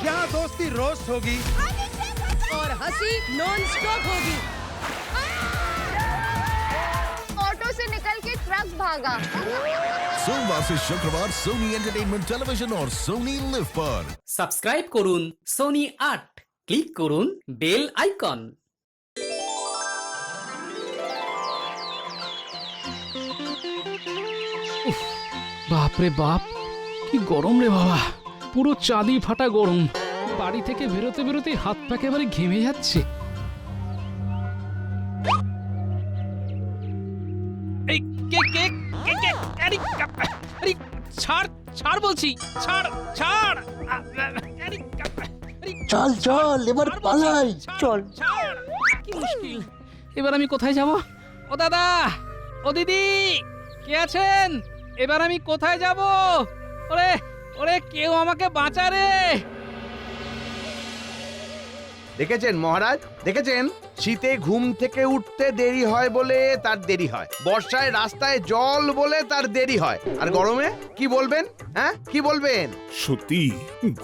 यहाँ दोस्ती रोस्ट होगी और हंसी नॉन स्टॉप होगी। ऑटो से निकल के ट्रक भागा। सोमवार से शुक्रवार सोनी एंटरटेनमेंट टेलीविजन और सोनी लिव पर সাবস্ক্রাইব করুন সোনি ৮, ক্লিক করুন বেল আইকন। বাপরে বাপ, কি গরম রে বাবা, পুরো চাঁদি ফাটা গরম। বাড়ি থেকে বেরোতে বেরোতে হাত পা একেবারে ঘেমে যাচ্ছে। এই কে কে কে কে আরে আরে ছাড় ছাড় বলছি, ছাড় ছাড়। আরে চল চল এবার পালাই চল। ছাড়, কি মুশকিল। এবার আমি কোথায় যাব? ও দাদা, ও দিদি, কে আছেন? এবার আমি কোথায় যাব? ওরে ওরে, কেউ আমাকে বাঁচা রে। দেখেছেন মহারাজ, দেখেছেন শীতে ঘুম থেকে উঠতে দেরি হয় বলে তার দেরি হয়, বর্ষায় রাস্তায় জল বলে তার দেরি হয়, আর গরমে কি বলবেন? হ্যাঁ, কি বলবেন? সত্যি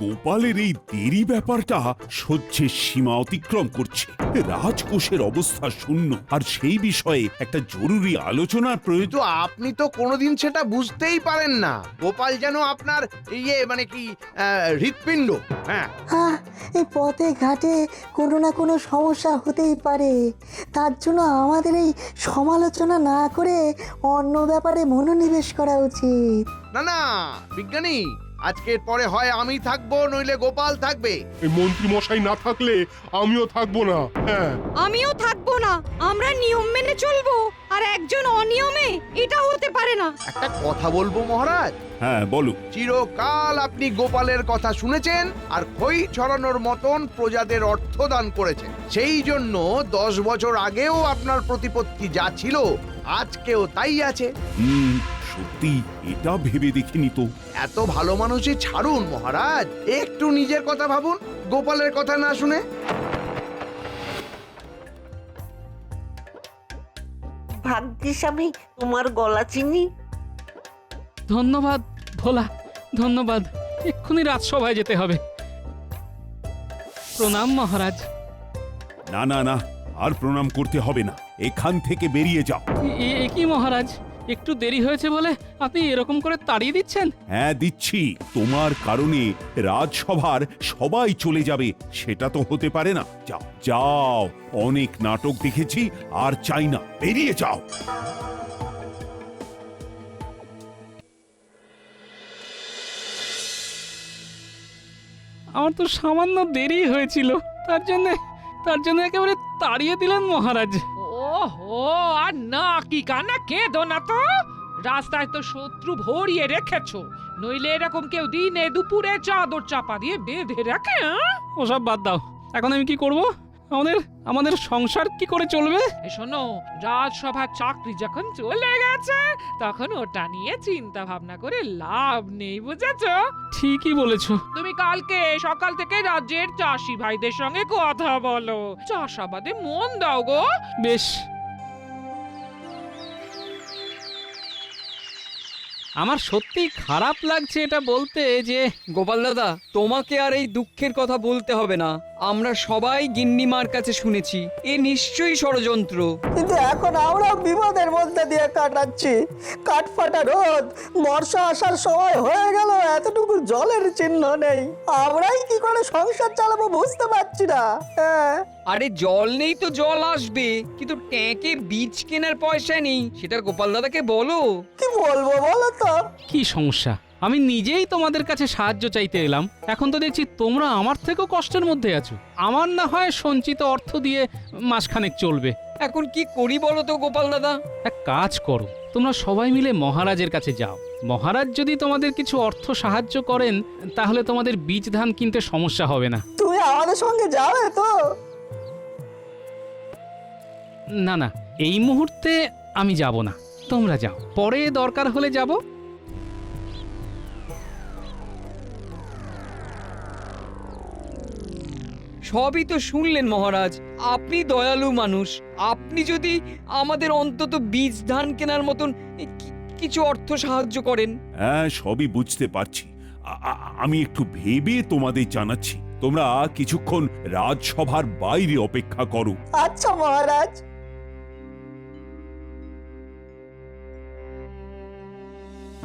গোপালের এই দেরি ব্যাপারটা সহ্যের সীমা অতিক্রম করছে। রাজকোষের অবস্থা শূন্য, আর সেই বিষয়ে একটা জরুরি আলোচনার প্রয়োজন। কিন্তু আপনি তো কোনোদিন সেটা বুঝতেই পারেন না। গোপাল যেন আপনার মানে কি হৃৎপিণ্ড। হ্যাঁ, এই পথে ঘাটে কোনো না কোনো সমস্যা হতেই পারে, তার জন্য আমাদের এই সমালোচনা না করে অন্য ব্যাপারে মনোনিবেশ করা উচিত। না না বিজ্ঞানী, আজকের পরে হয় আমি থাকবো নইলে গোপাল থাকবে। এই মন্ত্রী মশাই না থাকলে আমিও থাকবো না। হ্যাঁ, আমিও থাকবো না। আমরা নিয়ম মেনে চলবো, আর একজন অনিয়মে এটা হতে পারে না। একটা কথা বলবো মহারাজ? হ্যাঁ বলো। চিরকাল আপনি গোপালের কথা শুনেছেন আর খই ছড়ানোর মতন প্রজাদের অর্থ দান করেছেন। সেই জন্য 10 বছর আগেও আপনার প্রতিপত্তি যা ছিল আজকেও তাই আছে। সত্যি এটা ভেবে দেখিনি তো। এত ভালো মানুষই ছাড়ুন মহারাজ, একটু নিজের কথা ভাবুন, গোপালের কথা না শুনে। ভাগ্যিস আমি তোমার গলা চিনি। ধন্যবাদ ভোলা, ধন্যবাদ। এক্ষুনি রাজসভায় যেতে হবে। প্রণাম মহারাজ। না না না, আর প্রণাম করতে হবে না, এখান থেকে বেরিয়ে যাও। এ কি মহারাজ, একটু দেরি হয়েছে বলে আপনি এরকম করে তাড়িয়ে দিচ্ছেন? হ্যাঁ দিচ্ছি, তোমার কারণে রাজসভার সবাই চলে যাবে সেটা তো হতে পারে না। যাও যাও, অনেক নাটক দেখেছি, আর চাই না, বেরিয়ে যাও। আমার তো সামান্য দেরি হয়েছিল, তার জন্য একেবারে তাড়িয়ে দিলেন মহারাজ। ওহো, আর না কি কানা কেঁদো না তো। রাস্তায় তো শত্রু ভরিয়ে রেখেছো, নইলে এরকম কেউ দিনে দুপুরে চাদর চাপা দিয়ে বেঁধে রাখে? ওসব বাদ দাও, এখন আমি কি করব? আমাদের সংসার কি করে চলবে? শোনো, রাজসভার চাকরি যখন চলে গেছে তখন ওটা নিয়ে চিন্তা ভাবনা করে লাভ নেই, বুঝেছো? ঠিকই বলেছো। তুমি কালকে সকাল থেকে রাজ্যের চাষি ভাইদের সঙ্গে কথা বলো, চাষাবাদে মন দাও গো। বেশ। আমার সত্যি খারাপ লাগছে এটা বলতে যে গোপাল দাদা, তোমাকে আর এই দুঃখের কথা বলতে হবে না। আমরা সবাই গিন্নিমার কাছে শুনেছি এ নিশ্চয়ই ষড়যন্ত্র। কিন্তু এখন আমরা বিপদের মধ্যে দিয়ে কাটাচ্ছি। কাঠফাটা রোদ, বর্ষা আসার সময় হয়ে গেল, এতটুকু জলের চিহ্ন নেই। আমরাই কি করে সংসার চালাবো বুঝতে পারছি না। হ্যাঁ, আরে জল নেই তো জল আসবে, কিন্তু ট্যাঙ্কে বীজ কেনার পয়সা নেই, সেটা গোপাল দাদাকে বলো। কি বলবো বলো তো? কি সমস্যা? আমি নিজেই তোমাদের কাছে সাহায্য চাইতে এলাম, এখন তো দেখছি তোমরা আমার থেকেও কষ্টের মধ্যে আছো। আমার না হয় সঞ্চিত অর্থ দিয়ে মাসখানেক চলবে। এখন কি করি বলো তো গোপাল দাদা? এক কাজ করো, তোমরা সবাই মিলে মহারাজের কাছে যাও। মহারাজ যদি তোমাদের কিছু অর্থ সাহায্য করেন তাহলে তোমাদের বীজ ধান কিনতে সমস্যা হবে না। তুমি আমাদের সঙ্গে যাবে তো? না না, এই মুহূর্তে আমি যাব না, তোমরা যাও, পরে দরকার হলে যাব। সবই তো শুনলেন মহারাজ, আপনি দয়ালু মানুষ। আপনি যদি আমাদের অন্তত বীজ ধান কেনার মতন কিছু অর্থ সাহায্য করেন। হ্যাঁ, সবই বুঝতে পারছি, আমি একটু ভেবে তোমাদের জানাচ্ছি। তোমরা কিছুক্ষণ রাজসভার বাইরে অপেক্ষা করো। আচ্ছা মহারাজ।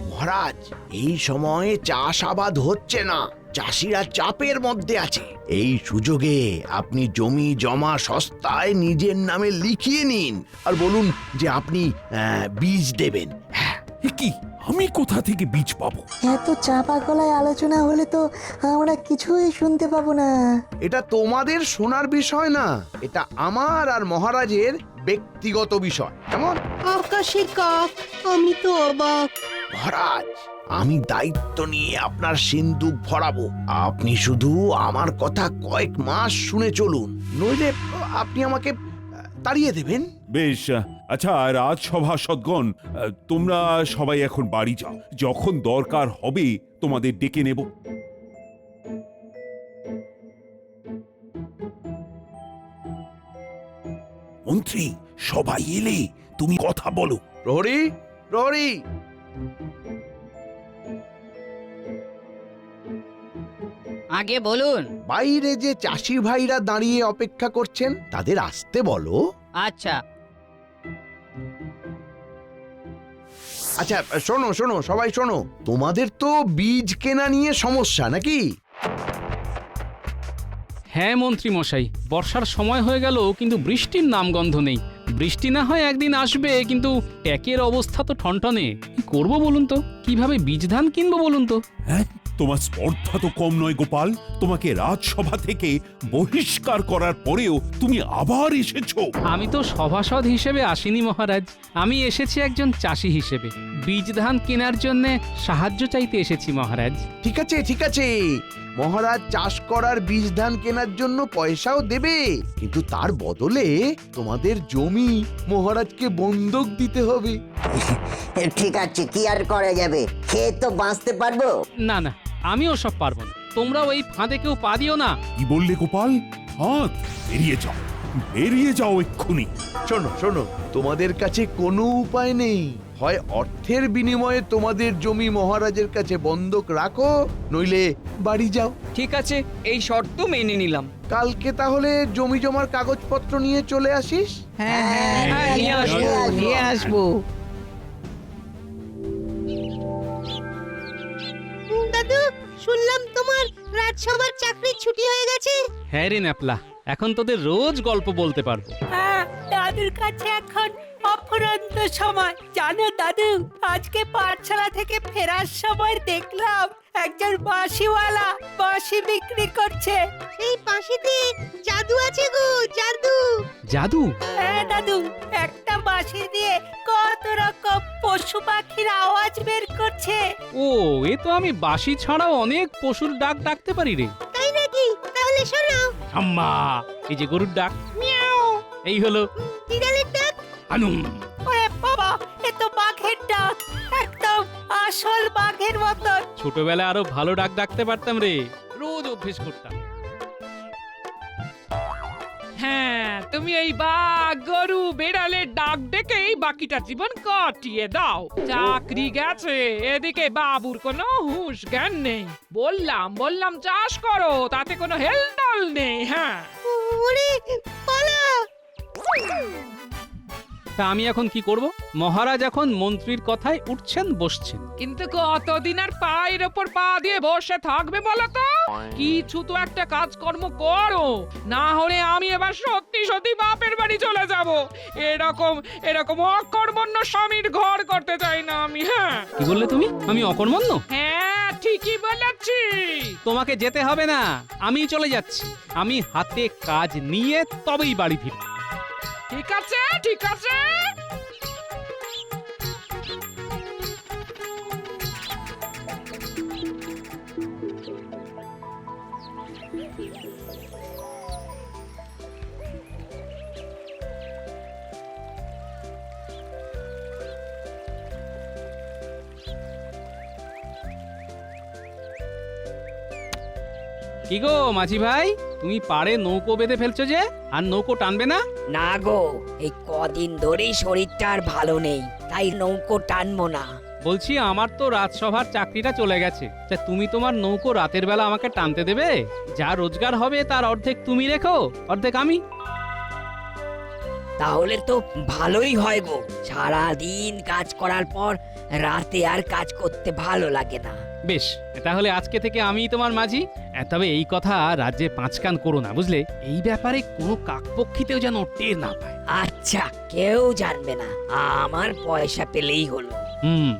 মহারাজ, এই সময়ে চাষাবাদ হচ্ছে না, চাষিরা চাপের মধ্যে আছে। এই সুযোগে আপনি জমি জমা সস্তায় নিজের নামে লিখিয়ে নিন আর বলুন যে আপনি বীজ দেবেন। হ্যাঁ, এ কি, আমি কোথা থেকে বীজ পাবো? এত চাপা গলায় আলোচনা হলে তো আমরা কিছুই শুনতে পাবো না। এটা তোমাদের শোনার বিষয় না, এটা আমার আর মহারাজের ব্যক্তিগত বিষয়। কেমন? আকাশে কাক, আমি তো অবাক। মহারাজ, আমি দায়িত্ব নিয়ে আপনার সিন্দুক ভরাবো। আপনি শুধু আমার কথা কয়েক মাস শুনে চলুন, নইলে আপনি আমাকে তাড়িয়ে দেবেন। বেশ, আচ্ছা রাজসভা সদ্গণ, তোমরা সবাই এখন বাড়ি যাও। যখন দরকার হবে তোমাদের ডেকে নেব। মন্ত্রী, সবাই এলে তুমি কথা বলো। প্রহরী, প্রহরী, আগে বলুন। বাইরে যে চাষি ভাইরা দাঁড়িয়ে অপেক্ষা করছেন তাদের আসতে বলো। আচ্ছা। আচ্ছা শোনো শোনো, সবাই শোনো, তোমাদের তো বীজ কেনা নিয়ে সমস্যা নাকি? হ্যাঁ মন্ত্রী মশাই, বর্ষার সময় হয়ে গেল কিন্তু বৃষ্টির নামগন্ধ নেই। বৃষ্টি না হয় একদিন আসবে, কিন্তু ট্যাকের অবস্থা তো ঠনঠনে। কি করবো বলুন তো? কিভাবে বীজ ধান কিনবো বলুন তো? হ্যাঁ, তোমার স্পর্ধা তো কম নয় গোপাল। তোমাকে রাজসভা থেকে বহিষ্কার করার পরেও তুমি আবার এসেছো। আমি তো সভাসদ হিসেবে আসিনি মহারাজ, আমি এসেছি একজন চাষি হিসেবে। বীজ ধান কেনার জন্য সাহায্য চাইতে এসেছি মহারাজ। ঠিক আছে ঠিক আছে, মহারাজ চাষ করার বীজ ধান কেনার জন্য পয়সাও দেবে, কিন্তু তার বদলে তোমাদের জমি মহারাজকে বন্ধক দিতে হবে। ঠিক আছে, কি আর করা যাবে, খেয়ে তো বাঁচতে পারবো। না না, আমিও সব পারবো না, তোমরাও এই ফাঁদে কেউ পা দিও না। কি বললে গোপাল? হাত বেরিয়ে যাও, বেরিয়ে যাও এক্ষুনি। শোনো শোনো, তোমাদের কাছে কোনো উপায় নেই। হয় অর্থের বিনিময়ে তোমাদের জমি মহারাজের কাছে বন্ধক রাখো, নইলে বাড়ি যাও। ঠিক আছে, এই শর্ত মেনে নিলাম। কালকে তাহলে জমি জমার কাগজপত্র নিয়ে চলে আসিস। নিয়ে আসবো। দাদু, শুনলাম তোমার রাজসভার চাকরির ছুটি হয়ে গেছে। হ্যাঁ রে ন্যাপলা, এখন তোদের রোজ গল্প বলতে পারবো। দাদুর কাছে এখন অফুরন্ত সময়। জানো দাদু, আজকে পাঠশালা থেকে ফেরার সময় দেখলাম একজন বাঁশিওয়ালা বাঁশি বিক্রি করছে। এই বাঁশিতে জাদু আছে গো, জাদু। জাদু? হ্যাঁ দাদু, একটা বাঁশি দিয়ে কত রকম পশু পাখির আওয়াজ বের করছে। ও, এ তো আমি বাঁশি ছাড়াও অনেক পশুর ডাক ডাকতে পারি রে। তাই নাকি? তাহলে শোনাও। আম্মা, এই যে গরুর ডাক, মিয়াও। এই হলো বিড়ালের ডাক, আনুম। ওরে বাবা, এ তো বাঘের ডাক, একদম আসল বাঘের মতন। ছোটবেলায় আরো ভালো ডাক ডাকতে পারতাম রে, রোজ অভ্যেস করতাম। হ্যাঁ, তুমি এই বাঘ গরু বেড়ালের ডাক ডেকেই বাকিটা জীবন কাটিয়ে দাও। চাকরি গেছে, এদিকে বাবুর কোনো হুঁশ জ্ঞান নেই। বললাম বললাম চাষ করো, তাতে কোনো হেলদোল নেই। হ্যাঁ, ওরে পালা। তা আমি এখন কি করব? মহারাজ এখন মন্ত্রীর কথায় উঠছেন বসছেন। কিন্তু কতদিন আর পায়ের ওপর পা দিয়ে বসে থাকবে বলো তো? কিছু তো একটা কাজকর্ম করো, না হলে আমি এবার সত্যি সত্যি বাপের বাড়ি চলে যাব। এরকম অকর্মণ্য স্বামীর ঘর করতে চাই না আমি। হ্যাঁ। কি বললে তুমি? আমি অকর্মণ্য? হ্যাঁ, ঠিকই বলেছি। তোমাকে যেতে হবে না, আমি চলে যাচ্ছি। আমি হাতে কাজ নিয়ে তবেই বাড়ি ফিরব। ঠিক আছে ঠিক আছে। কি গো মাঝি ভাই, তুমি পাড়ে নৌকো বেঁধে ফেলছো যে, আর নৌকো টানবে না? না গো, এই কদিন ধরেই শরীরটা আর ভালো নেই, তাই নৌকো টানবো না। বলছি আমার তো রাজসভার চাকরিটা চলে গেছে, তা তুমি তোমার নৌকো রাতের বেলা আমাকে টানতে দেবে? যা রোজগার হবে তার অর্ধেক তুমি রেখো, অর্ধেক আমি। তাহলে তো ভালোই হয় গো, সারা দিন কাজ করার পর রাতে আর কাজ করতে ভালো লাগে না। বেশ, তাহলে আজকে থেকে আমিই তোমার মাঝি। তবে এই কথা রাজ্যে পাঁচকান করো না, বুঝলে? এই ব্যাপারে কোনো কাকপক্ষীতেও যেন টের না পায়। আচ্ছা, কেউ জানবে না, আমার পয়সা পেলেই হলো। হুম।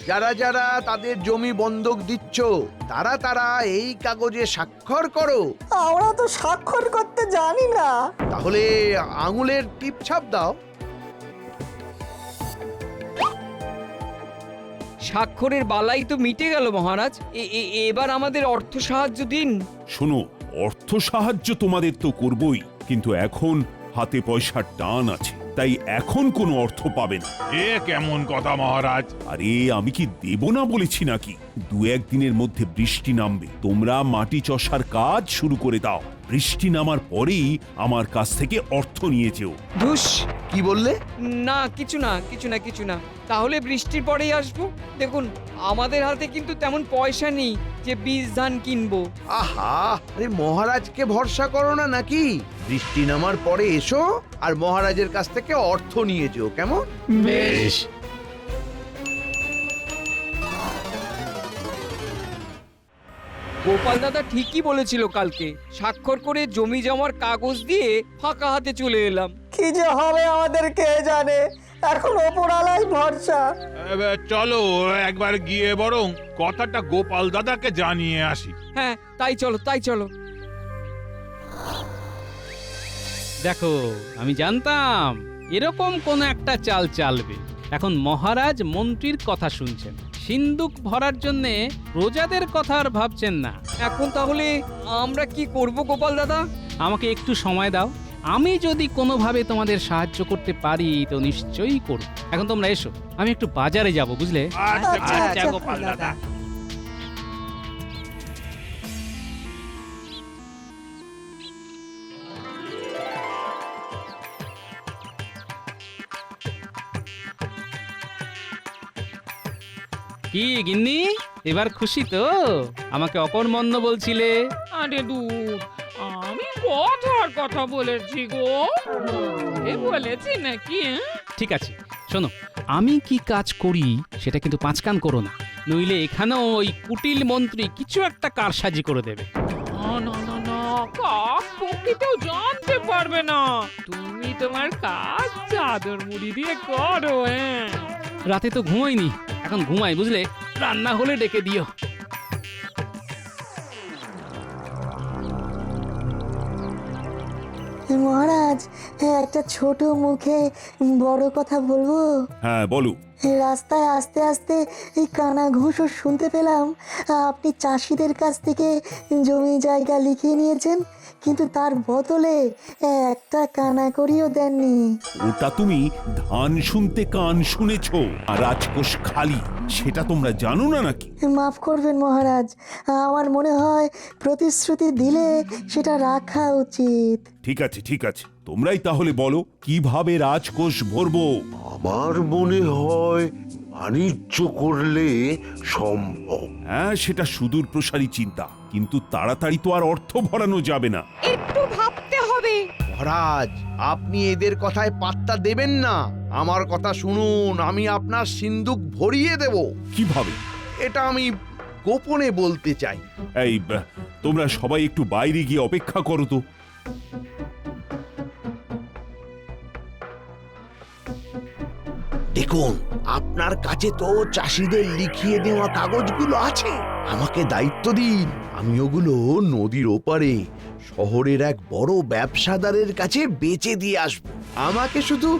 যারা যারা তাদের জমি বন্ধক দিচ্ছ, তারা তারা এই কাগজে স্বাক্ষর করো। আমরা তো স্বাক্ষর করতে জানি না। তাহলে আঙুলের টিপ ছাপ দাও। স্বাক্ষরের বালাই তো মিটে গেল মহারাজ। এবার আমাদের অর্থ সাহায্য দিন। শোনো, অর্থ সাহায্য তোমাদের তো করবই, কিন্তু এখন হাতে পয়সার টান আছে, তাই এখন কোনো অর্থ পাবে না। এ কেমন কথা মহারাজ? আরে আমি কি দেব না বলেছি নাকি? 2-1 দিনের মধ্যে বৃষ্টি নামবে, তোমরা মাটি চষার কাজ শুরু করে দাও। বৃষ্টি নামার পরেই আমার কাছ থেকে অর্থ নিয়ে যেও। ধুস, কি বললে? না কিছু না, কিছু না, কিছু না। তাহলে বৃষ্টির পরেই আসবো। দেখুন, আমাদের হাতে কিন্তু তেমন পয়সা নেই যে বীজ ধান কিনবো। আহা, আরে মহারাজকে ভরসা করো না নাকি? বৃষ্টি নামার পরে এসো আর মহারাজের কাছ থেকে অর্থ নিয়ে যেও, কেমন? বেশ। গোপাল দাদা ঠিকই বলেছিল কালকে। স্বাক্ষর করে জমি জমার কাগজ দিয়ে ফাঁকা হাতে চলে এলাম। কি যে হবে আমাদের কে জানে, এখন ওপরালাই ভরসা। চলো একবার গিয়ে বরং কথাটা গোপাল দাদাকে জানিয়ে আসি। হ্যাঁ, তাই চলো, তাই চলো। দেখো, আমি জানতাম এরকম কোন একটা চাল চালবে। এখন মহারাজ মন্ত্রীর কথা শুনছেন, সিন্দুক ভরার জন্য প্রজাদের কথা আর ভাবছেন না। এখন তাহলে আমরা কি করব গোপাল দাদা? আমাকে একটু সময় দাও, আমি যদি কোনোভাবে তোমাদের সাহায্য করতে পারি তো নিশ্চয়ই করব। এখন তোমরা এসো, আমি একটু বাজারে যাব, বুঝলে? আচ্ছা গোপাল দাদা। কি গিন্নি, এবার খুশি তো? আমাকে অকর্মণ্য বলছিলে। আরে দূর, আমি কথার কথা বলেছি গো, এ বলেছি নাকি? ঠিক আছে, শোনো, আমি কি কাজ করি সেটা কিন্তু পাঁচকান করো না, নইলে এখানেও ওই কুটিল মন্ত্রী কিছু একটা কারসাজি করে দেবে। না না না না, কাক পক্ষীতেও জানতে পারবে না। তুমি তোমার কাজ চাদর মুড়ি দিয়ে করো। হ্যাঁ, রাতে তো ঘুমাইনি, এখন ঘুমাই, বুঝলে? রান্না হলে ডেকে দিও। মহারাজ, একটা ছোট মুখে বড় কথা বলবো। হ্যাঁ বলো। রাস্তায় আস্তে আস্তে এই কানা ঘুষও শুনতে পেলাম আপনি চাষিদের কাছ থেকে জমি জায়গা লিখিয়ে নিয়েছেন, কিন্তু তার বদলে একটা কানা করিও দেননি। ওটা তুমি ধান শুনতে কান শুনেছো, আর রাজকোষ খালি, সেটা তোমরা জানো না নাকি? মাফ করবেন মহারাজ, আমার মনে হয় প্রতিশ্রুতি দিলে সেটা রাখা উচিত। ঠিক আছে, ঠিক আছে, তোমরাই তাহলে বলো কিভাবে রাজকোষ ভরবো। আমার মনে হয় বাণিজ্য করলে সম্ভব। হ্যাঁ, সেটা সুদূর প্রসারী চিন্তা, কিন্তু তাড়াতাড়ি তো আর অর্থ ভরানো যাবে না। একটু ভাবতে হবে। মহারাজ, আপনি এদের কথায় পাত্তা দেবেন না। আমার কথা শুনুন, আমি আপনার সিন্দুক ভরিয়ে দেব। কিভাবে? এটা আমি গোপনে বলতে চাই। এই তোমরা সবাই একটু বাইরে গিয়ে অপেক্ষা করো তো। দেখুন, আপনার কাছে তো চাষিদের লিখিয়ে দেওয়া কাগজগুলো আছে। আমাকে দায়িত্ব দিন, আমি ওগুলো নদীর ওপারে শহরের এক বড় ব্যবসাদারের কাছে বেচে দিয়ে আসব। আমাকে শুধু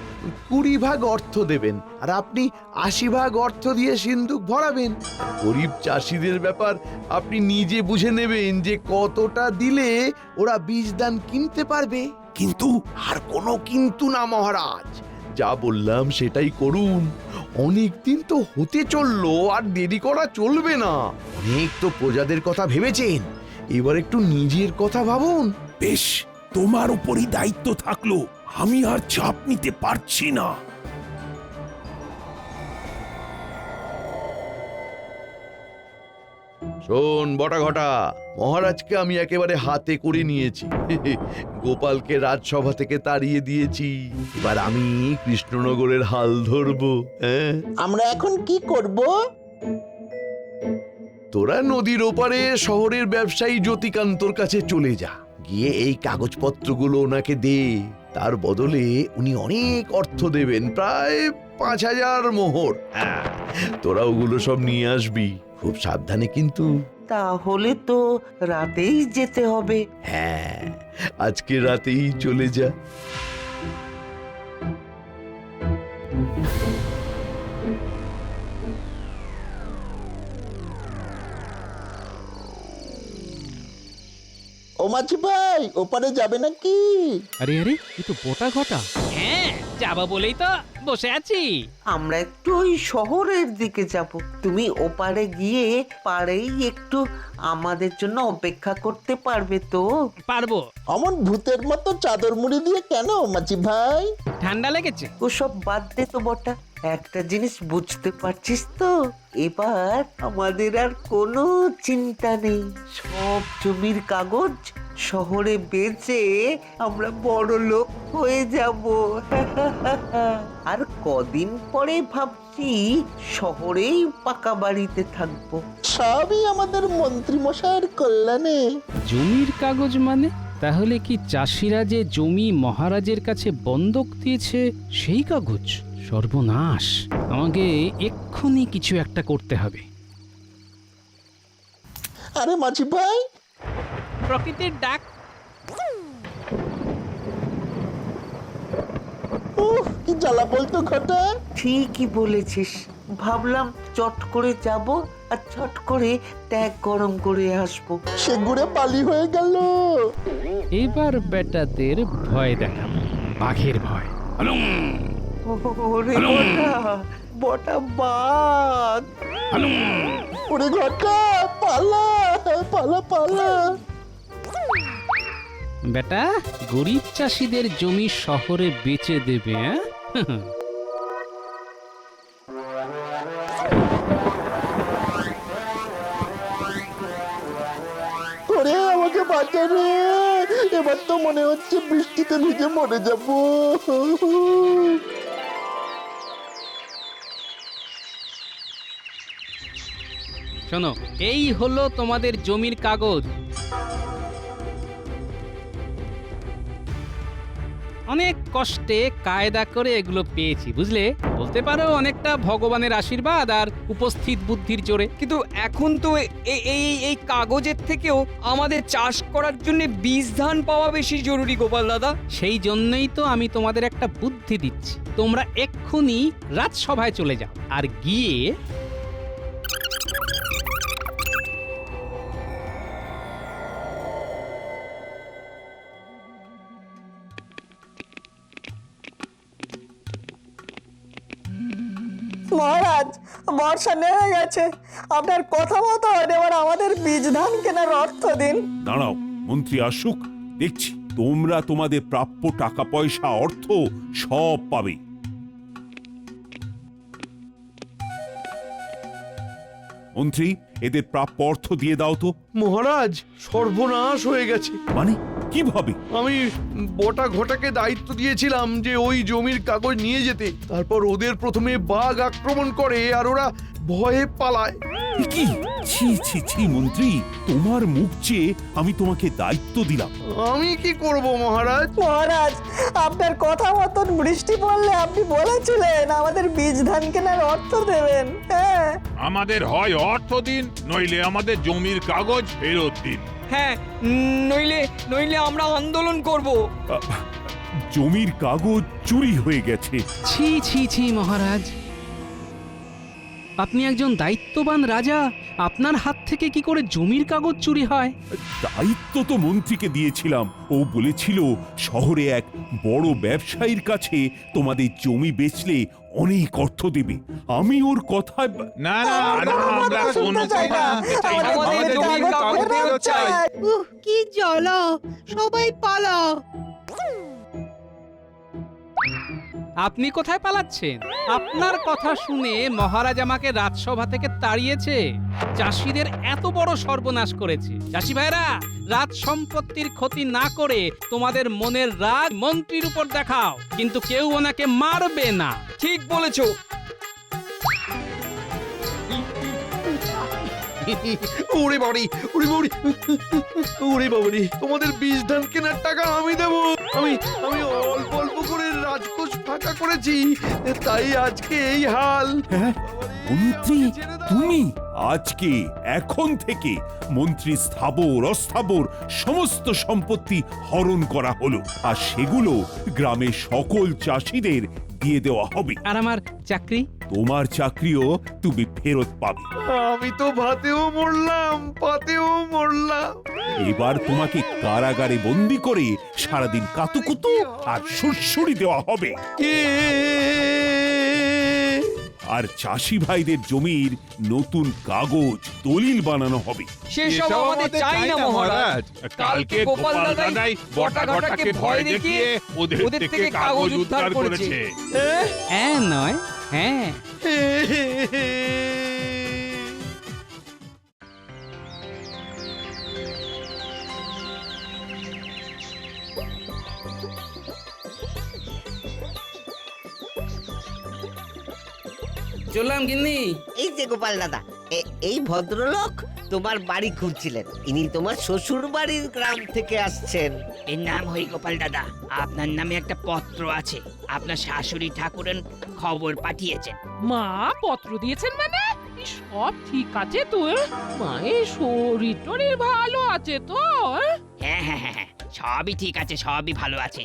20 ভাগ অর্থ দেবেন, আর আপনি 80 ভাগ অর্থ দিয়ে সিন্দুক ভরাবেন। গরিব চাষিদের ব্যাপার আপনি নিজে বুঝে নেবেন যে কতটা দিলে ওরা বীজ দান কিনতে পারবে। কিন্তু আর কোনো কিন্তু না মহারাজ, যা বললাম সেটাই করুন। অনেক দিন তো হতে চললো, আর দেরি করা চলবে না। অনেক তো প্রজাদের কথা ভেবেছেন, এবার একটু নিজের কথা ভাবুন। বেশ, তোমার উপরই দায়িত্ব থাকলো, আমি আর চাপ নিতে পারছি না। শোন বটা ঘটা, মহারাজকে আমি একেবারে হাতে করে নিয়েছি। গোপালকে রাজসভা থেকে তাড়িয়ে দিয়েছি, এবার আমি কৃষ্ণনগরের হাল ধরবো। হ্যাঁ, আমরা এখন কি করব? তোরা নদীর ওপারে শহরের ব্যবসায়ী জ্যোতিকান্তর কাছে চলে যা, গিয়ে এই কাগজপত্রগুলো ওনাকে দে। তার বদলে উনি অনেক অর্থ দেবেন, প্রায় 5,000 মোহর। হ্যাঁ, তোরা ওগুলো সব নিয়ে আসবি, খুব সাবধানে কিন্তু। তাহলে তো রাতেই যেতে হবে। হ্যাঁ, আজকে রাতেই চলে যা। ও মাঝি ভাই, ওপারে যাবে নাকি? আরে আরে, এ তো বোটা ঘটা। হ্যাঁ, যাবা বলেই তো বসে আছি। আমরা একটু ওই শহরের দিকে যাব। তুমি ওপারে গিয়ে পাড়েই একটু আমাদের জন্য অপেক্ষা করতে পারবে তো? পারবো। অমন ভূতের মতো চাদর মুড়ি দিয়ে কেন মাঝি ভাই? ঠান্ডা লেগেছে। ওসব বাদ দে তো বটা, একটা জিনিস বুঝতে পারছিস তো, এবার আমাদের আর কোনো চিন্তা নেই। সব জমির কাগজ শহরে বেচে আমরা বড় লোক হয়ে যাব। আর কদিন পরে ভাবছি শহরেই পাকা বাড়িতে থাকবো। সবই আমাদের মন্ত্রী মশাইয়ের কল্যাণে। জমির কাগজ মানে? তাহলে কি চাষিরা যে জমি মহারাজের কাছে বন্ধক দিয়েছে সেই কাগজ? সর্বনাশ, আমাকে এক্ষুনি কিছু একটা করতে হবে। আরে মাঝি ভাই, প্রকৃতির ডাক। কি জ্বালা বলতো ঘটা। ঠিকই বলেছিস, ভাবলাম চট করে যাব আর চট করে ট্যাগ গরম করে আসবো, সে ঘুরে পালি হয়ে গেল। এবার বেটাদের ভয় দেখাবো, বাঘের ভয়। ওরে বটা, বটা বাঘ। ওরে ঘটা, পালা পালা পালা। বেটা, গরিব চাষিদের জমি শহরে বেচে দেবে? ওরে আমাকে বাঁচা রে, এবার তো মনে হচ্ছে বৃষ্টিতে ভিজে মরে যাব। শোনো, এই হলো তোমাদের জমির কাগজ। অনেক কষ্টে কায়দা করে এগুলো পেয়েছি, বুঝলে? বলতে পারো অনেকটা ভগবানের আশীর্বাদ আর উপস্থিত বুদ্ধির জোরে। কিন্তু এখন তো এই কাগজের থেকেও আমাদের চাষ করার জন্য বীজ ধান পাওয়া বেশি জরুরি গোপাল দাদা। সেই জন্যই তো আমি তোমাদের একটা বুদ্ধি দিচ্ছি। তোমরা এক্ষুনি রাজসভায় চলে যাও আর গিয়ে মহারাজ, বর্ষা নেমে গেছে, আপনার কথা মতো এবার আমাদের বীজ ধান কেনার অর্থ দিন। দাঁড়াও, মন্ত্রী আসুক, দেখছি। তোমরা তোমাদের প্রাপ্য টাকা পয়সা অর্থ সব পাবে। মন্ত্রী, এদের প্রাপ্য অর্থ দিয়ে দাও তো। মহারাজ, সর্বনাশ হয়ে গেছে। মানে কিভাবে? আমি বটা ঘটাকে দায়িত্ব দিয়েছিলাম যে ওই জমির কাগজ নিয়ে যেতে, তারপর ওদের প্রথমে বাঘ আক্রমণ করে আর ওরা ভয়ে পালায়। কি? ছি ছি ছি মন্ত্রী, তোমার মুখ চেয়ে আমি তোমাকে দায়িত্ব দিলাম। আমি কি করব মহারাজ? মহারাজ, আপনার কথা মতন বৃষ্টি পড়লে আপনি বলেছিলেন আমাদের বীজ ধান কেনার অর্থ দেবেন। হ্যাঁ, আমাদের হয় অর্থ দিন, নইলে আমাদের জমির কাগজ ফেরত দিন। হ্যাঁ, নইলে আমরা আন্দোলন করব। জমির কাগজ চুরি হয়ে গেছে। ছি ছি ছি মহারাজ, আপনি একজন দায়িত্ববান রাজা, আপনার হাত থেকে কি করে জমির কাগজ চুরি হয়? দায়িত্ব তো মন্ত্রীকে দিয়েছিলাম, ও বলেছিল শহরে এক বড় ব্যবসায়ীর কাছে তোমাদের জমি বেচলে অনেক অর্থ দেবে। আমি ওর কথায় না না না, আমরা কোনো কথা শুনতে চাই না। আমাদের জমির কাগজ ফেরত চাই। কি জ্বালা, সবাই পালাও। আপনি কোথায় পালাচ্ছেন? আপনার কথা শুনে মহারাজ আমাকে রাজসভা থেকে তাড়িয়েছে। চাষিদের এত বড় সর্বনাশ করেছে। চাষি ভাইরা, রাজ সম্পত্তির ক্ষতি না করে তোমাদের মনের রাগ মন্ত্রীর উপর দেখাও, কিন্তু কেউ ওনাকে মারবে না। ঠিক বলেছো। ওরে বাড়ি, ওরে বাড়ি, ওরে বাবারি, তোমাদের বীজ ধান কেনার টাকা আমি দেব। আমি আমি অল্প অল্প করে রাজকোষ ফাঁকা করেছি, তাই আজকে এই হাল। হ্যাঁ, মন্ত্রী তুমি আজকে এখন থেকে মন্ত্রী স্থাবর অস্থাবর সমস্ত সম্পত্তি হরণ করা হলো, আর সেগুলো গ্রামের সকল চাষিদের দিয়ে দেওয়া হবে। আর আমার চাকরি? তোমার চাকরিও তুমি ফেরত পাবে। আমি তো ভাতেও মরলাম, পাতেও মরলাম। এবার তোমাকে কারাগারে বন্দি করে সারাদিন কাতুকুতু আর সুরসুরি দেওয়া হবে। আর চাষি ভাইদের জমির নতুন কাগজ দলিল বানানো হবে। সেসব আমাদের চাই না মহারাজ। কালকে গোপাল দাদাই বটা ঘটাকে ভয় দেখিয়ে ওদের থেকে কাগজ উদ্ধার করেছে। হ্যাঁ নয়, হ্যাঁ। চললাম গিন্নি। এই যে গোপাল দাদা, এই ভদ্রলোক তোমার বাড়ি খুঁজছিলেন। ইনি তোমার শ্বশুর বাড়ির গ্রাম থেকে আসছেন। এর নাম হই গোপাল দাদা। আপনার নামে একটা পত্র আছে। আপনার শাশুড়ি ঠাকুরেন খবর পাঠিয়েছেন। মা পত্র দিয়েছেন মানে? সব ঠিক আছে তো? মায়ের শরীর টরীর ভালো আছে তো? হ্যাঁ হ্যাঁ হ্যাঁ, সবই ঠিক আছে, সবই ভালো আছে।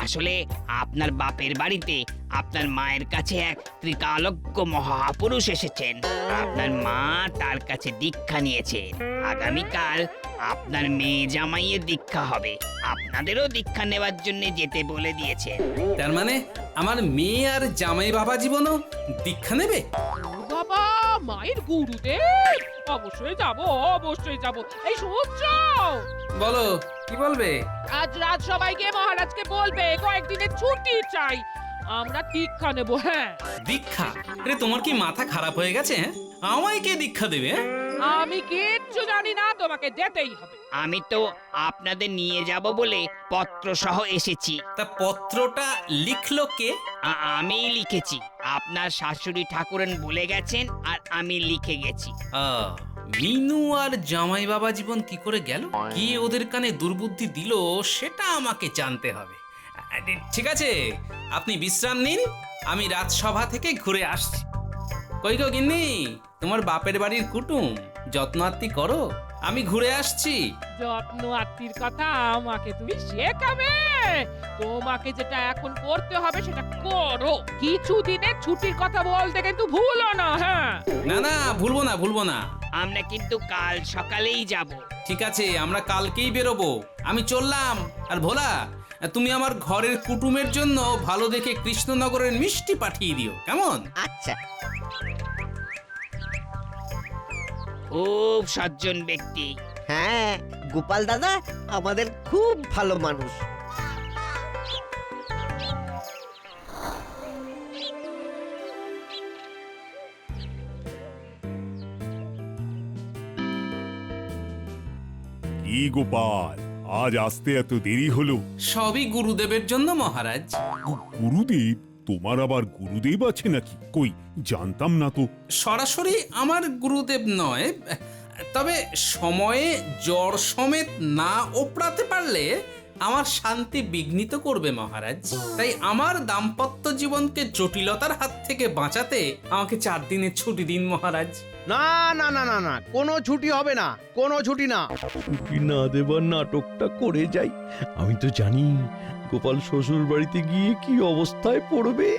আসলে আপনার বাপের বাড়িতে আপনার মায়ের কাছে এক ত্রিকালজ্ঞ মহাপুরুষ এসেছেন। আপনার মা তার কাছে দীক্ষা নিয়েছেন। আগামীকাল আপনার মেয়ে জামাইয়ের দীক্ষা হবে। আপনাদেরও দীক্ষা নেওয়ার জন্য যেতে বলে দিয়েছেন। তার মানে আমার মেয়ে আর জামাই বাবা জীবনও দীক্ষা নেবে? বাবা, মায়ের গুরুদেব, অবশ্যই যাব, অবশ্যই যাব। এই শুনছ? বলো, কি বলবে? আজ রাত সবাইকে মহারাজকে বলবে কয়েকদিনের ছুটি চাই, আমরা দীক্ষা নেব। হ্যাঁ, দীক্ষা? আরে তোমার কি মাথা খারাপ হয়ে গেছে? হ্যাঁ, আমায় কে দীক্ষা দেবে? আমি কিচ্ছু জানি না, তোমাকে যেতেই হবে। আমি তো আপনাদের নিয়ে যাব বলে পত্র সহ এসেছি। তা পত্রটা লিখলো কে? আমিই লিখেছি। আপনার শাশুড়ি ঠাকুরেন বলে গেছেন আর আমি লিখে গেছি। মিনু আর জামাই বাবা জীবন কি করে গেল? কি ওদের কানে দুর্বুদ্ধি দিল সেটা আমাকে জানতে হবে। ঠিক আছে, আপনি বিশ্রাম নিন, আমি রাজসভা থেকে ঘুরে আসছি। কই গো গিন্নি, তোমার বাপের বাড়ির কুটুম যত্ন আত্তি করো, আমি ঘুরে আসছি। যত্ন আত্মীর কথা আমাকে তুমি শেখাবে? তোমাকে যেটা এখন করতে হবে সেটা করো। কিছুদিনের ছুটির কথা বলতে কিন্তু ভুলো না। হ্যাঁ, না না, ভুলবো না, ভুলবো না। আমরা কিন্তু কাল সকালেই যাব। ঠিক আছে, আমরা কালকেই বেরোবো। আমি চললাম। আর ভোলা, তুমি আমার ঘরের কুটুমের জন্য ভালো দেখে কৃষ্ণনগরের মিষ্টি পাঠিয়ে দিও, কেমন? আচ্ছা। খুব সজ্জন ব্যক্তি। হ্যাঁ, গোপাল দাদা আমাদের খুব ভালো মানুষ। কি গোপাল, আজ আসতে এত দেরি হলো? সবই গুরুদেবের জন্য মহারাজ। গুরুদেব? তোমার আবার গুরুদেব আছে নাকি? কই, জানতাম না তো। সরাসরি আমার গুরুদেব নয়, তবে সময়ে জ্বর সমেত না ওপড়াতে পারলে আমার শান্তি বিঘ্নিত করবে মহারাজ। তাই আমার দাম্পত্য জীবনকে জটিলতার হাত থেকে বাঁচাতে আমাকে 4 দিনের ছুটি দিন মহারাজ। না না না না না, কোনো ছুটি হবে না, কোনো ছুটি না। ছুটি না দেবার নাটকটা করে যাই। আমি তো জানি গোপাল শ্বশুর বাড়িতে গিয়ে কি অবস্থায় পড়বে।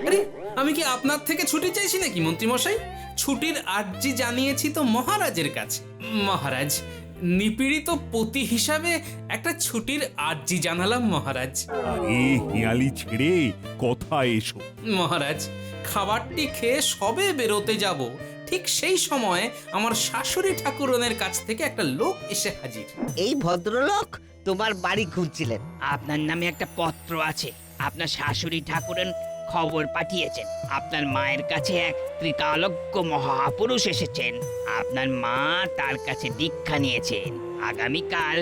আরে, আমি কি আপনার থেকে ছুটি চাইছি নাকি মন্ত্রী মশাই? ছুটির আর্জি জানিয়েছি তো মহারাজের কাছে। মহারাজ, নিপীড়িত পতি হিসাবে একটা ছুটির আর্জি জানালাম মহারাজ। আরে হিয়ালি ছেড়ে কথা এসো। মহারাজ, খাবারটি খেয়ে সবে বেরোতে যাব, ঠিক সেই সময় আমার শাশুড়ি ঠাকুরনের কাছ থেকে একটা লোক এসে হাজির। এই ভদ্রলোক তোমার বাড়ি খুঁজছিলেন। আপনার নামে একটা পত্র আছে। আপনার শাশুড়ি ঠাকুরন খবর পাঠিয়েছেন আপনার মায়ের কাছে এক ত্রিকালজ্ঞ মহাপুরুষ এসেছেন। আপনার মা তার কাছে দীক্ষা নিয়েছেন। আগামীকাল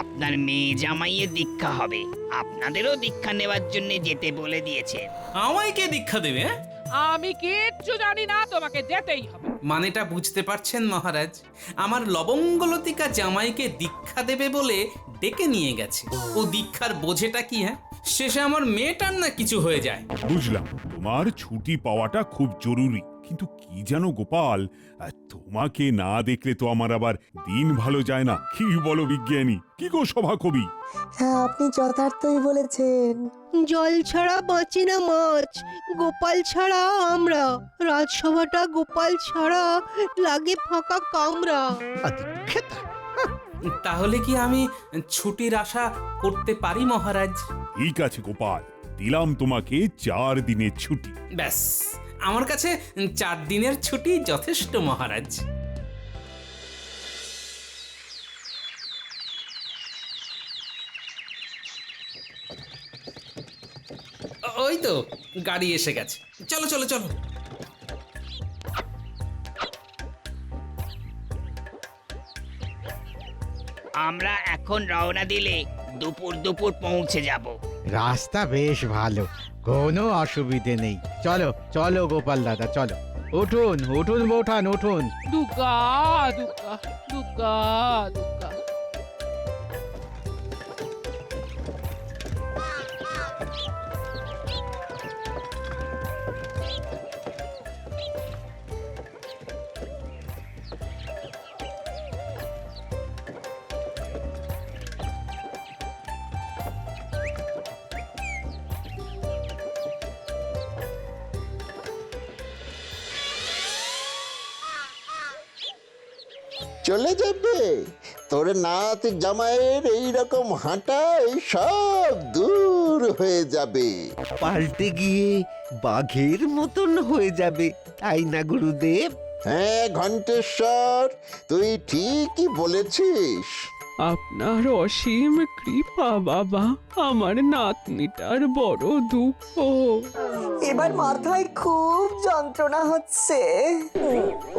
আপনার মেয়ে জামাইয়ের দীক্ষা হবে। আপনাদেরও দীক্ষা নেওয়ার জন্য যেতে বলে দিয়েছেন। আমায় কে দীক্ষা দেবে? আমি কিচ্ছু জানি না, তোমাকে যেতেই হবে। মানেটা বুঝতে পারছেন মহারাজ? আমার লবঙ্গলতিকা জামাইকে দীক্ষা দেবে বলে ডেকে নিয়ে গেছে। ও দীক্ষার বোঝেটা কি? হ্যাঁ, শেষে আমার মেয়েটার না কিছু হয়ে যায়। বুঝলাম তোমার ছুটি পাওয়াটা খুব জরুরি, কিন্তু কি জানো গোপাল, তোমাকে না দেখলে তো আমার আবার দিন ভালো যায় না। কি বলো বিজ্ঞানী? কি গো সভাকবি? হ্যাঁ, আপনি যথার্থই বলেছেন। জল ছাড়া বাঁচে না মাছ, গোপাল ছাড়া আমরা। রাজসভাটা গোপাল ছাড়া লাগে ফাঁকা কামরা। তাহলে কি আমি ছুটির আশা করতে পারি মহারাজ? ঠিক আছে গোপাল, দিলাম তোমাকে 4 দিনের ছুটি। ব্যাস, আমার কাছে 4 দিনের ছুটি যথেষ্ট মহারাজ। ওই তো গাড়ি এসে গেছে, চলো চলো চলো। আমরা এখন রওনা দিলে দুপুর দুপুর পৌঁছে যাব। রাস্তা বেশ ভালো, কোনো অসুবিধে নেই। চলো চলো গোপাল দাদা, চলো। উঠুন উঠুন বৌঠান, উঠুন। দুর্গা দুর্গা দুর্গা দুর্গা। চলে যাবে তোর নাত জামাইয়ের এইরকম হাঁটা, এই সব দূর হয়ে যাবে। পাল্টে গিয়ে বাঘের মতন হয়ে যাবে, তাই না গুরুদেব? হ্যাঁ ঘণ্টেশ্বর, তুই ঠিকই বলেছিস। আপনার অসীম কৃপা বাবা, আমার নাতনিটার বড় দুঃখ। এবার মাথায় খুব যন্ত্রণা হচ্ছে।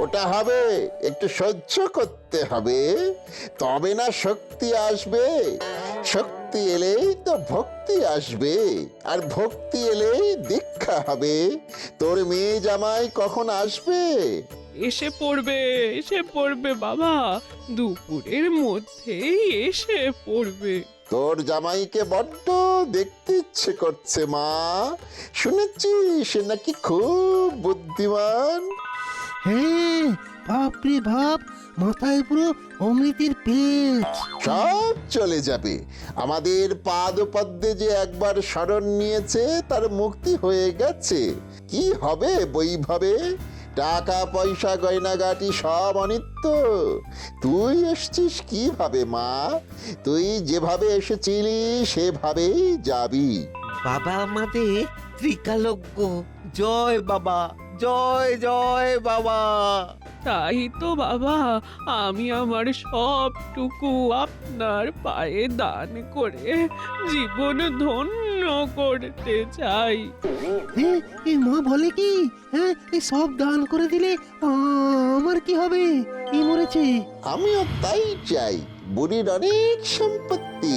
ওটা হবে, একটু সহ্য করতে হবে, তবে না শক্তি আসবে। শক্তি এলেই তো ভক্তি আসবে, আর ভক্তি এলেই দীক্ষা হবে। তোর মেয়ে জামাই কখন আসবে? এসে পড়বে বাবা, দুপুরের মধ্যেই এসে পড়বে। তোর জামাইকে বড্ড দেখতে ইচ্ছে করছে মা। শুনেছি সে নাকি খুব বুদ্ধিমান। হ্যাঁ, বাপরে বাপ, মাথায় পুরো অমৃতের পেট। সব চলে যাবে। আমাদের পাদপদ্মে যে একবার শরণ নিয়েছে, তার মুক্তি হয়ে গেছে। কি হবে বৈভবে? টাকা পয়সা গয়নাগাটি সব অনিত্য। তুই এসছিস কিভাবে মা? তুই যেভাবে এসেছিলি সেভাবেই যাবি। বাবা আমাদের ত্রিকালজ্ঞ। জয় বাবা, জয় জয় বাবা। তাই তো বাবা, আমি আমার সবটুকু আপনার পায়ে দান করে জীবন ধন্য করতে চাই। এই মা বলে কি, হ্যাঁ, এই সব দান করে দিলে আমার কি হবে? কি মরেছে? আমিও তাই চাই। বুড়ির অনেক সম্পত্তি,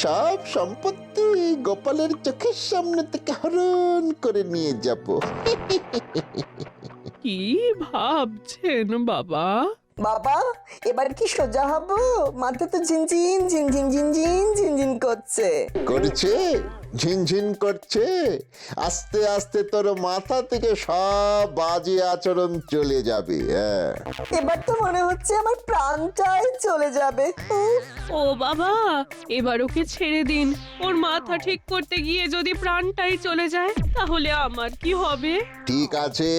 সব সম্পত্তি গোপালের চোখের সামনে থেকে হরণ করে নিয়ে যাব। কি ভাবছেন বাবা? বাবা, এবার কি সোজা হব? মাথা তো ঝিনঝিন ঝিনঝিন ঝিনঝিন ঝিনঝিন করছে। করছে? ঝিনঝিন করছে? আস্তে আস্তে তোর মাথা থেকে সব বাজে আচরণ চলে যাবে। হ্যাঁ, এবার তো মনে হচ্ছে আমার প্রাণটাই চলে যাবে। উফ, ও বাবা, এবার ওকে ছেড়ে দিন। ওর মাথা ঠিক করতে গিয়ে যদি প্রাণটাই চলে যায়, তাহলে আমার কি হবে? ঠিক আছে,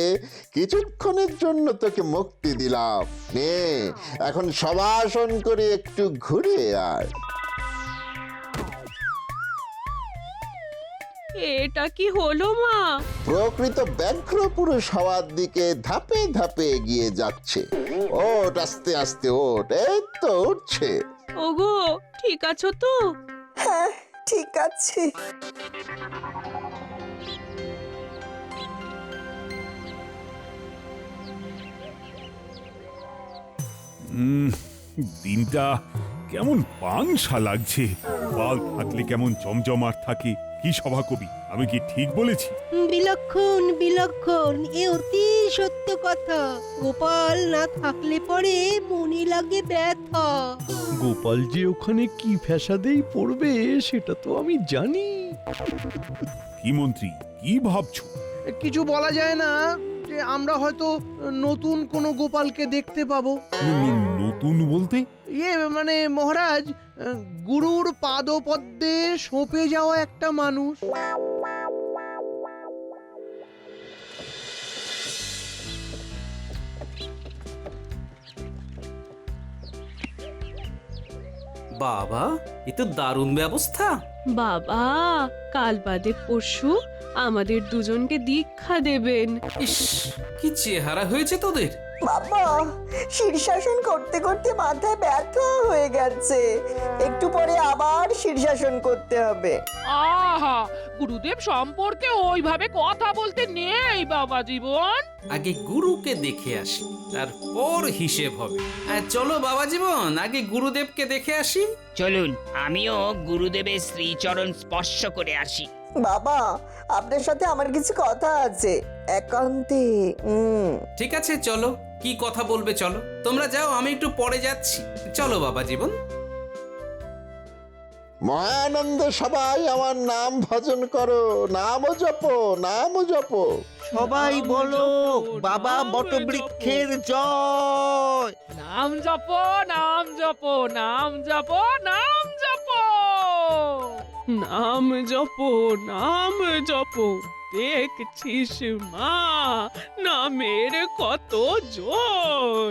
কিছুক্ষণের জন্য তোকে মুক্তি দিলাম। নে, এখন সবাসন করে একটু ঘুরে আয়। এটা কি হলো মা? প্রকৃত ব্যাঘ্র পুরুষ হওয়ার দিকে ধাপে ধাপে এগিয়ে যাচ্ছে। ওট, আস্তে আস্তে ওট, এই তো উঠছে। ওগো ঠিক আছো তো? হ্যাঁ ঠিক আছে। দিনটা কেমন পাংশা লাগছে। বাল থাকলে কেমন জমজমাট থাকে। কি সভাকবি, আমি কি ঠিক বলেছি? বিলক্ষণ বিলক্ষণ, এ অতি সত্য কথা। গোপাল না থাকলে পরে মনে লাগে ব্যথা। গোপাল যে ওখানে কি ফ্যাসাদেই পড়বে সেটা তো আমি জানি। কি মন্ত্রী, কি ভাবছো? কিছু বলা যায় না যে আমরা হয়তো নতুন কোনো গোপালকে দেখতে পাবো। নতুন বলতে? মানে মহারাজ, গুরুর পাদপদ্মে সঁপে যাওয়া একটা মানুষ। বাবা, এ তো দারুণ ব্যবস্থা। বাবা, কাল বাদে পরশু আমাদের দুজনকে দীক্ষা দেবেন। ইস, কি চেহারা হয়েছে তোদের। বাবা, শীর্ষাসন করতে করতে মাথায় ব্যথা হয়ে গেছে। একটু পরে আবার শীর্ষাসন করতে হবে। আহা, গুরুদেব সম্পর্কে ওইভাবে কথা বলতে নেই বাবা জীবন। আগে গুরুকে দেখে আসি, তারপর হিসেব হবে। চলো বাবা জীবন, আগে গুরুদেবকে দেখে আসি। চলুন, আমিও গুরুদেবের শ্রীচরণ স্পর্শ করে আসি। বাবা, আপনার সাথে আমার কিছু কথা আছে একান্তে। ঠিক আছে, চলো। কি কথা বলবে চলো। তোমরা যাও, আমি একটু পরে যাচ্ছি। চলো বাবা জীবন। মহানন্দ সবাই আমার নাম ভজন করো, নাম জপো, নাম জপো। সবাই বলো বাবা বটবৃক্ষের জয়। নাম জপো, নাম জপো, নাম জপো, নাম জপো, নাম জপো, নাম জপো। দেখছিস মা, নামের কত জোর।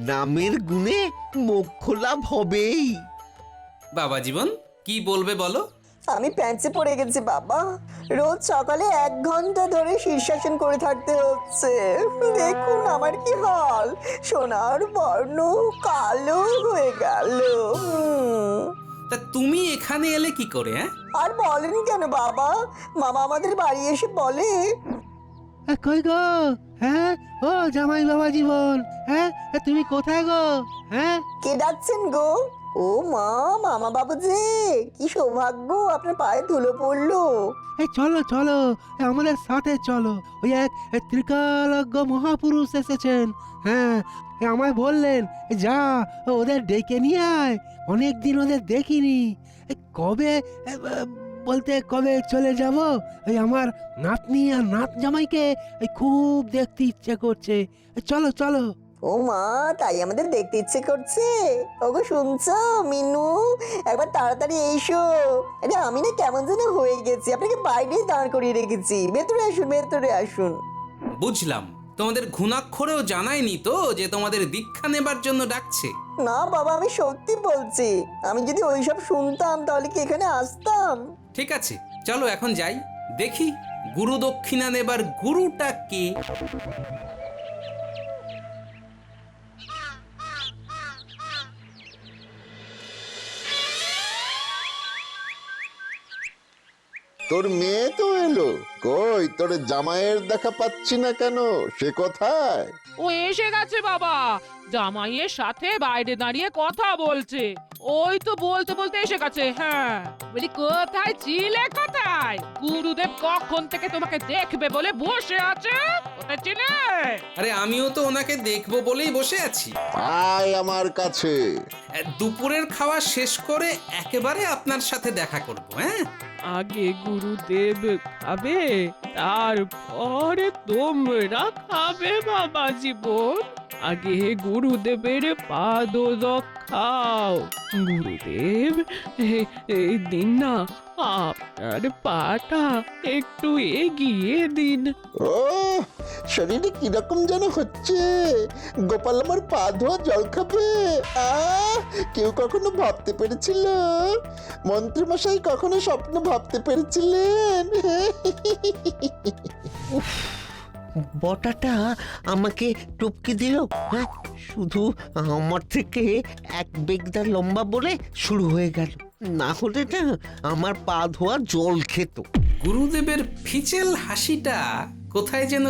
নামের গুণে মোক্ষ লাভ হবেই। বাবা জীবন, কি বলবে বলো। আমি প্যান্টে পড়ে গেছি বাবা। রোজ সকালে 1 ঘন্টা ধরে শীর্ষাসন করে থাকতে হচ্ছে। দেখুন আমার কি হাল, সোনার বর্ণ কালো হয়ে গেল। তা তুমি এখানে এলে কি করে? আর বলেন কেন বাবা, মামা আমাদের বাড়ি এসে বলে, কই গো? হ্যাঁ, ও জামাই বাবা জীবন, হ্যাঁ তুমি কোথায় গো? হ্যাঁ, কে ডাকছেন গো? ও মা, মামা বাবু যে, কি সৌভাগ্য আপনার পায়ে ধুলো পড়লো। এই চলো চলো, আমাদের সাথে চলো। ওই এক ত্রিকালজ্ঞ মহাপুরুষ এসেছেন। হ্যাঁ, আমায় বললেন যা ওদের ডেকে নিয়ে আয়, অনেকদিন ওদের দেখিনি। কবে বলতে কবে চলে যাব। এই আমার নাতনি আর নাত জামাইকে খুব দেখতে ইচ্ছে করছে। চলো চলো। ও মা, তাই আমাদের দেখতে ইচ্ছে করছে? ওগো শুনছো মিনু, একবার তাড়াতাড়ি এসো। আরে আমি না কেমন যেন হয়ে গেছি, আপনাকে বাইরে দাঁড় করিয়ে রেখেছি। ভেতরে আসুন, ভেতরে আসুন। বুঝলাম, তোমাদের ঘুণাক্ষরেও জানায়নি তো যে তোমাদের দীক্ষা নেবার জন্য ডাকছে? না বাবা, আমি সত্যি বলছি। আমি যদি ওইসব শুনতাম তাহলে কি এখানে আসতাম? ঠিক আছে, চলো এখন যাই, দেখি গুরু দক্ষিণা নেবার গুরুটা কে। তোর মেয়ে তো এলো, কই তোর জামাইয়ের দেখা পাচ্ছি না কেন? সে কোথায়? ও এসে গেছে বাবা, জামাইয়ের সাথে বাইরে দাঁড়িয়ে কথা বলছে। ওই তো বলতে বলতে এসে গেছে। হ্যাঁ, বলি কোথায় ছিলে, কোথায়? গুরুদেব কখন থেকে তোমাকে দেখবে বলে বসে আছে, কোথায় ছিলে? আরে আমিও তো ওনাকে দেখবো বলেই বসে আছি। আয় আমার কাছে। দুপুরের খাওয়া শেষ করে একেবারে আপনার সাথে দেখা করব। হ্যাঁ, আগে গুরুদেব খাবে, তারপরে তোমরা খাবে বাবা জীবন। আগে গুরুদেবের পাদ রক্ষাও। গুরুদেব এই দিন না আপনার পাটা একটু এগিয়ে দিন। ও শরীরে কিরকম যেন হচ্ছে। গোপাল আমার পা ধোয়া জল খাবে? কেউ কখনো ভাবতে পেরেছিল? মন্ত্রীমশাই কখনো স্বপ্ন ভাবতে পেরেছিলেন? বটাটা আমাকে টপকে দিল। হ্যাঁ, শুধু আমার থেকে এক বেগদা লম্বা বলে শুরু হয়ে গেল। না হলে না আমার পা ধোয়া জল খেত। গুরুদেবের ফিচেল হাসিটা কোথায় যেন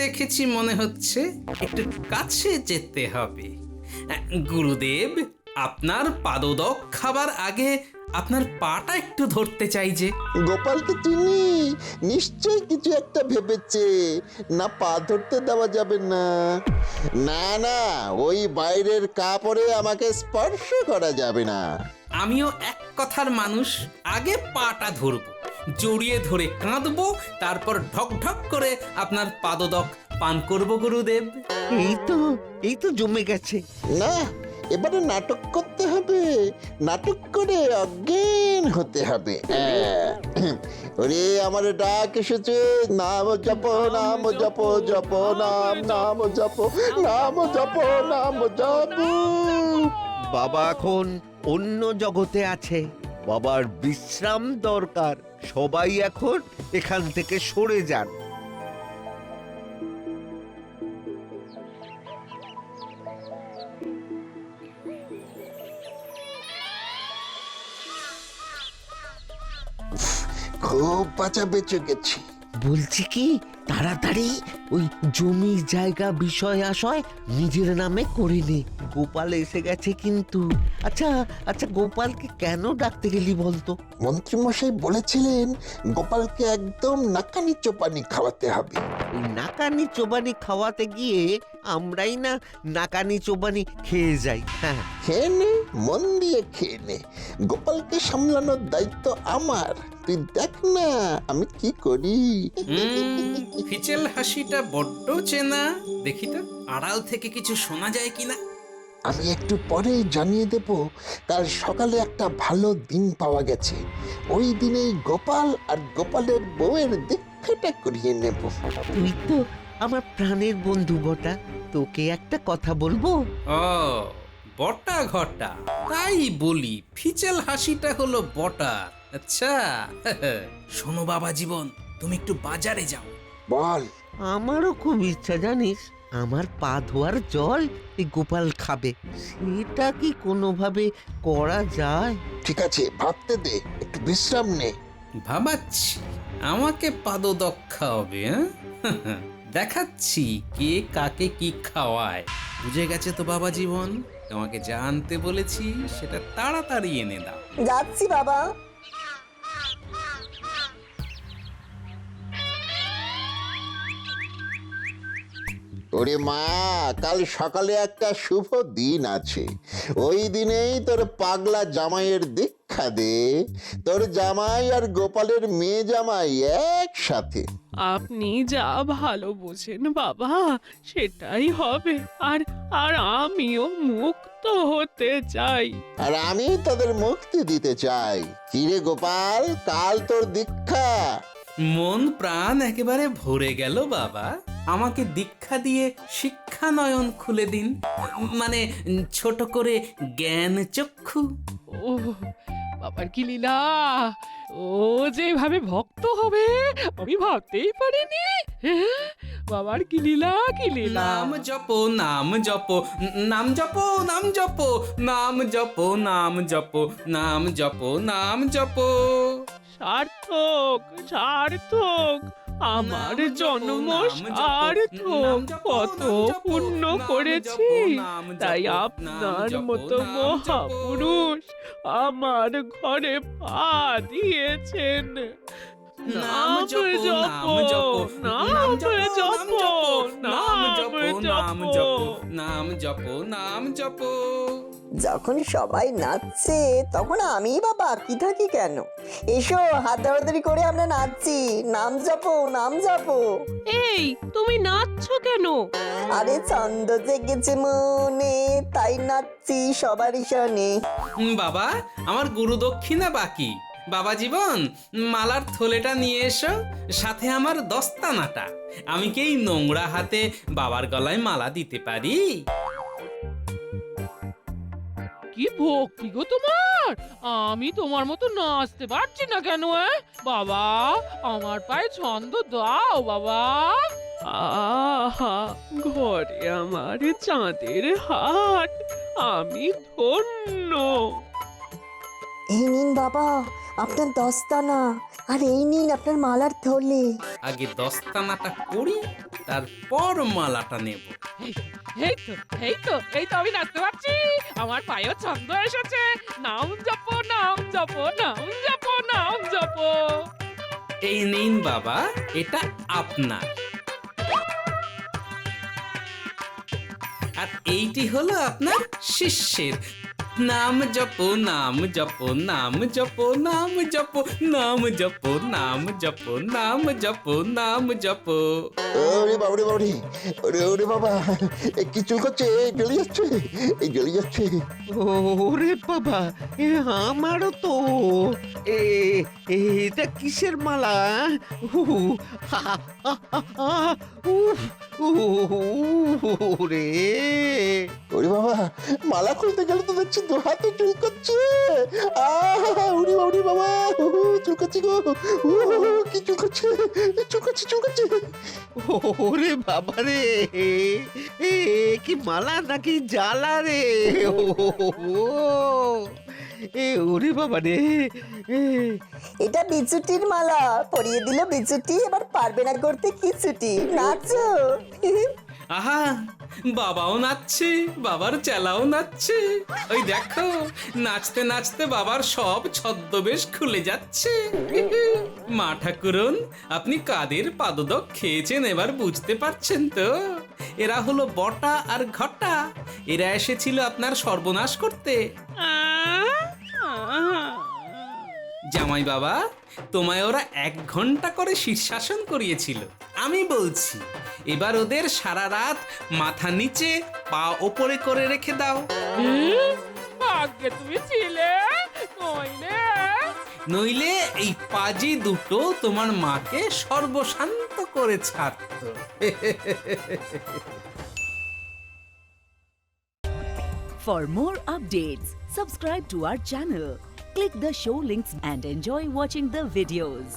দেখেছি মনে হচ্ছে। একটু কাছে যেতে হবে। গুরুদেব, আপনার পাদদক খাবার আগে আপনার পাটা একটু ধরতে চাই যে। গোপালকে চিনি, নিশ্চয়ই কিছু একটা ভেবেছে। না পা ধরতে দেওয়া যাবে না। না না, ওই বাইরের কাপড়ে আমাকে স্পর্শ করা যাবে না। আমিও এক কথার মানুষ, আগে পাটা ধরবো, জড়িয়ে ধরে কাঁদবো, তারপর ঢক ঢক করে আপনার পাদদক পান করব গুরুদেব। এই তো জমে গেছে। না, এবারে নাটক করতে হবে। নাটক করে অজ্ঞান হতে হবে। ওরে আমার ডাক এসেছে, নাম জপ নাম জপ জপ নাম নাম জপ নাম জপ নাম জপ। বাবা এখন অন্য জগতে আছে। বাবার বিশ্রাম দরকার। সবাই এখন এখান থেকে সরে যান। খুব বাঁচা বেঁচে গেছি। বলছি কি, তাড়াতাড়ি ওই জমি জায়গা বিষয় আশয় নিজের নামে করে নে। গোপাল এসে গেছে কিন্তু। আচ্ছা গোপালকে কেন ডাকতে গেলি বলতো? মন্ত্রীমশাই বলেছিলেন গোপালকে একদম নাকানি চোপানি খাওয়াতে হবে। ওই নাকানি চোবানি খাওয়াতে গিয়ে আমরাই না নাকানি চোবানি খেয়ে যাই। হ্যাঁ, খেয়ে নে, মন দিয়ে খেয়ে নে। গোপালকে সামলানোর দায়িত্ব আমার। তুই দেখ না আমি কি করি। ফিচেল হাসিটা বড্ড চেনা। দেখি তো আড়াল থেকে কিছু শোনা যায় কিনা। আমি একটু পরেই জানিয়ে দেব। কাল সকালে একটা ভালো দিন পাওয়া গেছে। ওই দিনেই গোপাল আর গোপালের বউয়ের দীক্ষাটা করিয়ে নেব। তুই তো আমার প্রাণের বন্ধু বটা। তোকে একটা কথা বলবো। ও বটা ঘটা, তাই বলি ফিচেল হাসিটা হলো বটা। আচ্ছা শোনো বাবা জীবন, তুমি একটু বাজারে যাও। বল। আমারও খুব ইচ্ছা জানিস, আমার পা ধোয়ার জল এই গোপাল খাবে। সেটা কি কোনোভাবে করা যায়? ঠিক আছে, ভাবতে দে, একটু বিশ্রাম নে। ভাবাচ্ছি আমাকে পাদদক খাওয়াবে। দেখাচ্ছি কে কাকে কি খাওয়ায়। বুঝে গেছে তো বাবা জীবন, তোমাকে জানতে বলেছি সেটা তাড়াতাড়ি এনে দাও। যাচ্ছি বাবা। ওরে মা, কাল সকালে একটা শুভ দিন আছে। ওই দিনেই তোর পাগলা জামাইয়ের দীক্ষা দে। তোর জামাই আর গোপালের মেয়ে জামাই একসাথে। আপনি যা ভালো বোঝেন বাবা, সেটাই হবে। আর আর আমিও মুক্ত হতে চাই। আর আমি তাদের মুক্তি দিতে চাই। কিরে গোপাল, কাল তোর দীক্ষা। মন প্রাণ একেবারে ভরে গেল বাবা। আমাকে দীক্ষা দিয়ে শিক্ষা নয়ন খুলে দিন, মানে ছোট করে জ্ঞান চক্ষু। ও বাবার কি লীলা! ও যেভাবে ভক্ত হবে আমি ভাবতেই পারিনি। বাবার কি লীলা, কি লীলা! নাম জপো নাম জপো নাম জপো নাম জপো নাম জপো নাম জপো নাম জপো নাম জপো। সার্থক সার্থক, আমার জন্ম সার্থক। কত পুণ্য করেছি, তাই আপনার মতো মহাপুরুষ আমার ঘরে পা দিয়েছেন। নাম জপো নাম জপো নাম জপো নাম জপো নাম জপো নাম জপো। যখন সবাই নাচছে তখন আমি বা বাকি থাকি কেন? এসো, হাত ধরাধরি করে আমরা নাচছি। নাম জপো নাম জপো। এই তুমি নাচছো কেন? আরে ছন্দ জেগেছে মনে, তাই নাচছি সবারই শোনে। বাবা, আমার গুরু দক্ষিণা বাকি। বাবা জীবন, মালার থলেটা নিয়ে এসো, সাথে আমার দস্তানাটা। আমি কি এই নোংরা হাতে বাবার গলায় মালা দিতে পারি? কি ভক্তি গো তোমার! আমি তোমার মতো নাচতে পারছি না কেন? বাবা, আমার পায়ে ছন্দ দাও বাবা। আহা, ঘরে আমার চাঁদের হাট, আমি ধন্য। এই নিন বাবা আপনার দস্তানা, আর এই নিন আপনার মালার থলে। আগে দস্তানাটা করি, তারপর মালাটা নেব। এই তো আমি নাচতে পারছি। আমার পায়েও ছন্দ এসেছে। নাম জপো, নাম জপো, নাম জপো, নাম জপো। এই নিন বাবা, এটা আপনার। আর এইটি হলো আপনার শিষ্যের। নাম জপো, নাম জপো, নাম জপো, নাম জপো, নাম জপো, নাম জপো, নাম জপো, নাম জপো। ওরে বাবা রে বাবা রে, ওরে বাবা, কি চুল করছে, জ্বলে যাচ্ছে, জ্বলে যাচ্ছে। ওরে বাবা, আমারও তো। এটা কিসের মালা? রে ওরে বাবা, মালা খুলতে গেলে তো দেখছি দু হাতে চুল করছে। ওরে বাবা, চুল করছে গো, কি চুল করছে, চুল করছে, চুল করছে। ওরে বাবা রে, কি মালা নাকি জ্বালা রে? ওরে বাবা রে, এটা বিচুটির মালা, পরিয়ে দিল বিচুটি, এবার পারবে না করতে কিছুটি। নাচো। আহা, বাবাও নাচছে, বাবার চেলাও নাচছে। ওই দেখো, নাচতে নাচতে বাবার সব ছদ্মবেশ খুলে যাচ্ছে। মা ঠাকুরন, আপনি কাদের পাদদক খেয়েছেন এবার বুঝতে পারছেন তো? এরা হলো বটা আর ঘটা। এরা এসেছিল আপনার সর্বনাশ করতে। জামাই বাবা, তোমায় ওরা 1 ঘন্টা করে শীর্ষাসন করিয়েছিল। আমি বলছি, এবার ওদের সারা রাত মাথা নিচে পা ওপরে করে রেখে দাও। ভাগ্যে তুমি ছিলে, নইলে এই পাজি দুটো তোমার মাকে সর্বশান্ত করে ছাড়ত। For more updates, subscribe to our channel, click the show links and enjoy watching the videos.